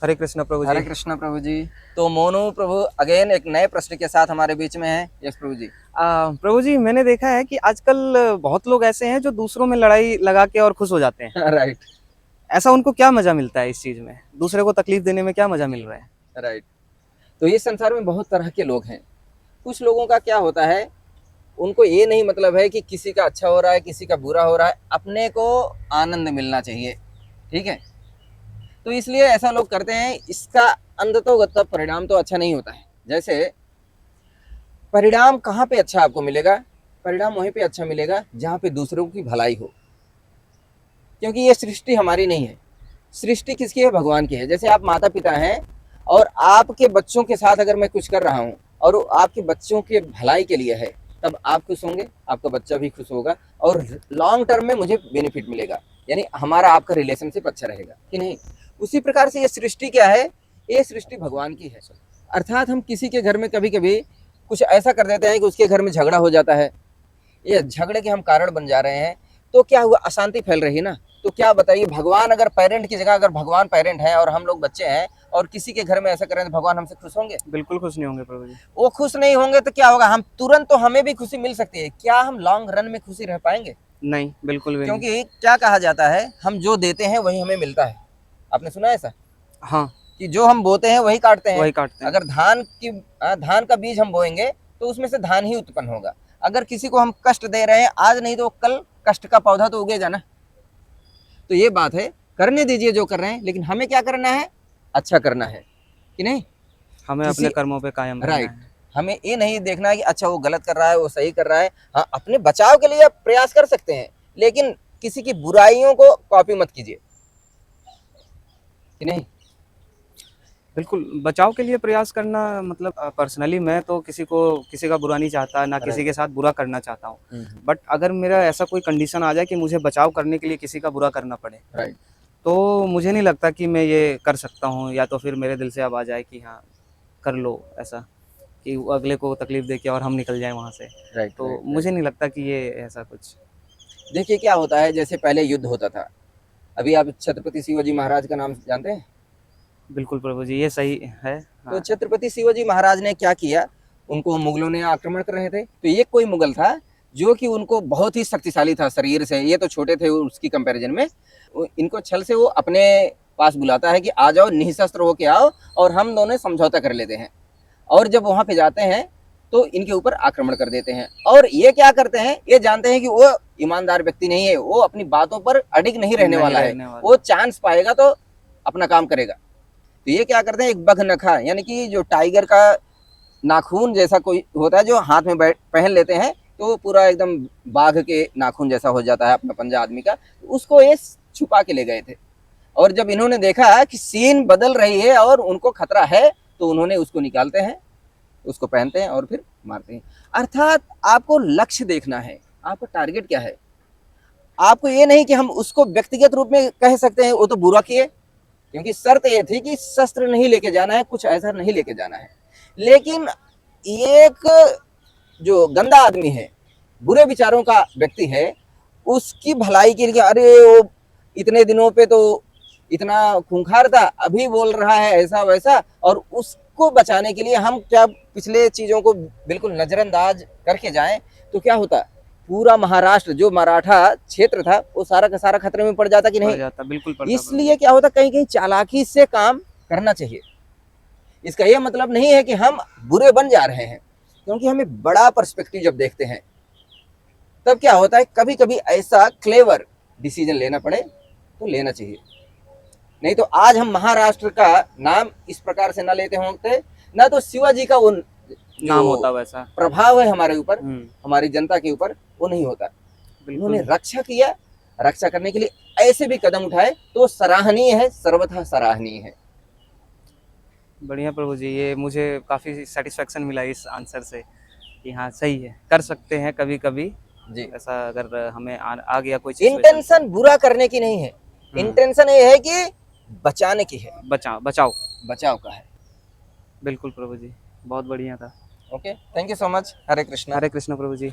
हरे कृष्ण प्रभु हरे जी। कृष्ण प्रभु जी। तो मोनू प्रभु अगेन एक नए प्रश्न के साथ हमारे बीच में है। यस प्रभु जी। प्रभु जी, मैंने देखा है कि आजकल बहुत लोग ऐसे हैं जो दूसरों में लड़ाई लगा के और खुश हो जाते हैं। राइट ऐसा उनको क्या मजा मिलता है इस चीज में? दूसरे को तकलीफ देने में क्या मजा मिल रहा है? राइट। तो इस संसार में बहुत तरह के लोग हैं। कुछ लोगों का क्या होता है, उनको ये नहीं मतलब है कि किसी का अच्छा हो रहा है किसी का बुरा हो रहा है, अपने को आनंद मिलना चाहिए। ठीक है, तो इसलिए ऐसा लोग करते हैं। इसका अंततोगत परिणाम तो अच्छा नहीं होता है। जैसे परिणाम कहाँ पे अच्छा आपको मिलेगा? परिणाम वहीं पे अच्छा मिलेगा जहाँ पे दूसरों की भलाई हो, क्योंकि ये सृष्टि हमारी नहीं है। सृष्टि किसकी है? भगवान की है। जैसे आप माता पिता हैं और आपके बच्चों के साथ अगर मैं कुछ कर रहा हूँ और वो आपके बच्चों के भलाई के लिए है, तब आप खुश होंगे, आपका बच्चा भी खुश होगा और लॉन्ग टर्म में मुझे बेनिफिट मिलेगा, यानी हमारा आपका रिलेशनशिप अच्छा रहेगा कि नहीं। उसी प्रकार से ये सृष्टि क्या है? ये सृष्टि भगवान की है। अर्थात हम किसी के घर में कभी कभी कुछ ऐसा कर देते हैं कि उसके घर में झगड़ा हो जाता है, ये झगड़े के हम कारण बन जा रहे हैं, तो क्या हुआ? अशांति फैल रही है ना। तो क्या बताइए, भगवान अगर पेरेंट की जगह अगर भगवान पेरेंट है और हम लोग बच्चे हैं और किसी के घर में ऐसा करें तो भगवान हमसे खुश होंगे? बिल्कुल खुश नहीं होंगे प्रभु जी। वो खुश नहीं होंगे तो क्या होगा? हम तुरंत तो हमें भी खुशी मिल सकती है, क्या हम लॉन्ग रन में खुशी रह पाएंगे? नहीं, बिल्कुल भी नहीं। क्योंकि क्या कहा जाता है, हम जो देते हैं वही हमें मिलता है। आपने सुना है ऐसा हाँ, कि जो हम बोते हैं वही काटते हैं? वही काटते हैं। अगर धान का बीज हम बोएंगे तो उसमें से धान ही उत्पन्न होगा। अगर किसी को हम कष्ट दे रहे हैं आज नहीं तो कल कष्ट का पौधा तो उगेगा ना। तो ये बात है, करने दीजिए जो कर रहे हैं, लेकिन हमें क्या करना है? अच्छा करना है कि नहीं। हमें अपने कर्मों पे कायम रहना राइट, है। हमें ये नहीं देखना है कि अच्छा वो गलत कर रहा है वो सही कर रहा है। हाँ, अपने बचाव के लिए प्रयास कर सकते हैं, लेकिन किसी की बुराइयों को कॉपी मत कीजिए कि नहीं। बिल्कुल, बचाव के लिए प्रयास करना मतलब पर्सनली मैं तो किसी का बुरा नहीं चाहता, ना किसी के साथ बुरा करना चाहता हूँ। बट अगर मेरा ऐसा कोई कंडीशन आ जाए कि मुझे बचाव करने के लिए किसी का बुरा करना पड़े, राइट, तो मुझे नहीं लगता कि मैं ये कर सकता हूँ, या तो फिर मेरे दिल से अब आ जाए कि हाँ, कर लो ऐसा, कि वो अगले को तकलीफ दे के और हम निकल जाएँ वहाँ से। राइट, तो राइट, मुझे नहीं लगता कि ये ऐसा कुछ। देखिए क्या होता है, जैसे पहले युद्ध होता था। अभी आप छत्रपति शिवाजी महाराज का नाम जानते हैं? बिल्कुल प्रभु जी, ये सही है। तो हाँ, छत्रपति शिवाजी महाराज ने क्या किया, उनको मुगलों ने आक्रमण कर रहे थे, तो ये कोई मुगल था जो कि उनको बहुत ही शक्तिशाली था शरीर से, ये तो छोटे थे उसकी कंपैरिजन में। इनको छल से वो अपने पास बुलाता है कि आ जाओ, निशस्त्र होके आओ और हम दोनों समझौता कर लेते हैं। और जब वहां पे जाते हैं तो इनके ऊपर आक्रमण कर देते हैं। और ये क्या करते हैं, ये जानते हैं कि वो ईमानदार व्यक्ति नहीं है, वो अपनी बातों पर अडिग नहीं रहने नहीं वाला है, रहने वाला। वो चांस पाएगा तो अपना काम करेगा। तो ये क्या करते हैं, एक बघनखा यानी कि जो टाइगर का नाखून जैसा कोई होता है जो हाथ में पहन लेते हैं, तो पूरा एकदम बाघ के नाखून जैसा हो जाता है अपना पंजा आदमी का, उसको ये छुपा के ले गए थे। और जब इन्होंने देखा कि सीन बदल रही है और उनको खतरा है, तो उन्होंने उसको निकालते हैं, उसको पहनते हैं और फिर मारते हैं। अर्थात आपको लक्ष्य देखना है, आपका टारगेट क्या है। आपको ये नहीं कि हम उसको व्यक्तिगत रूप में कह सकते हैं वो तो बुरा किए, क्योंकि शर्त ये थी कि शस्त्र नहीं लेके जाना है, कुछ ऐसा नहीं लेके जाना है। लेकिन एक जो गंदा आदमी है, बुरे विचारों का व्यक्ति है, उसकी भलाई के लिए अरे वो इतने दिनों पे तो इतना खूंखार था, अभी बोल रहा है ऐसा वैसा, और उसको बचाने के लिए हम क्या पिछले चीजों को बिल्कुल नजरअंदाज करके जाएं, तो क्या होता? पूरा महाराष्ट्र जो मराठा क्षेत्र था वो सारा का सारा खतरे में पड़ जाता कि पड़ नहीं। जाता, बिल्कुल पड़ता प्रभु इसलिए जी। क्या होता, कहीं कहीं चालाकी से काम करना चाहिए। इसका यह मतलब नहीं है कि हम बुरे बन जा रहे हैं, क्योंकि हमें बड़ा पर्सपेक्टिव जब देखते हैं तब क्या होता है, कभी कभी ऐसा क्लेवर डिसीजन लेना पड़े तो लेना चाहिए। नहीं तो आज हम महाराष्ट्र का नाम इस प्रकार से ना लेते होते, ना तो शिवाजी का वो नाम जो होता वैसा। प्रभाव है हमारे ऊपर, हम्म, हमारी जनता के ऊपर, वो नहीं होता। उन्होंने बिल्कुल। रक्षा किया, रक्षा करने के लिए ऐसे भी कदम उठाए तो सराहनीय है, सर्वथा सराहनीय है। बढ़िया प्रभु जी, ये मुझे काफ़ी सेटिस्फेक्शन मिला इस आंसर से कि हाँ सही है, कर सकते हैं कभी कभी जी, ऐसा, अगर हमें आ गया कोई सिचुएशन तो। इंटेंशन बुरा करने की नहीं है, हम्म, इंटेंशन ये है कि बचाने की है, बचाओ बचाओ। बचाव का है। बिल्कुल प्रभु जी, बहुत बढ़िया था। Okay, thank you so much. Hare Krishna. Hare Krishna Prabhu ji.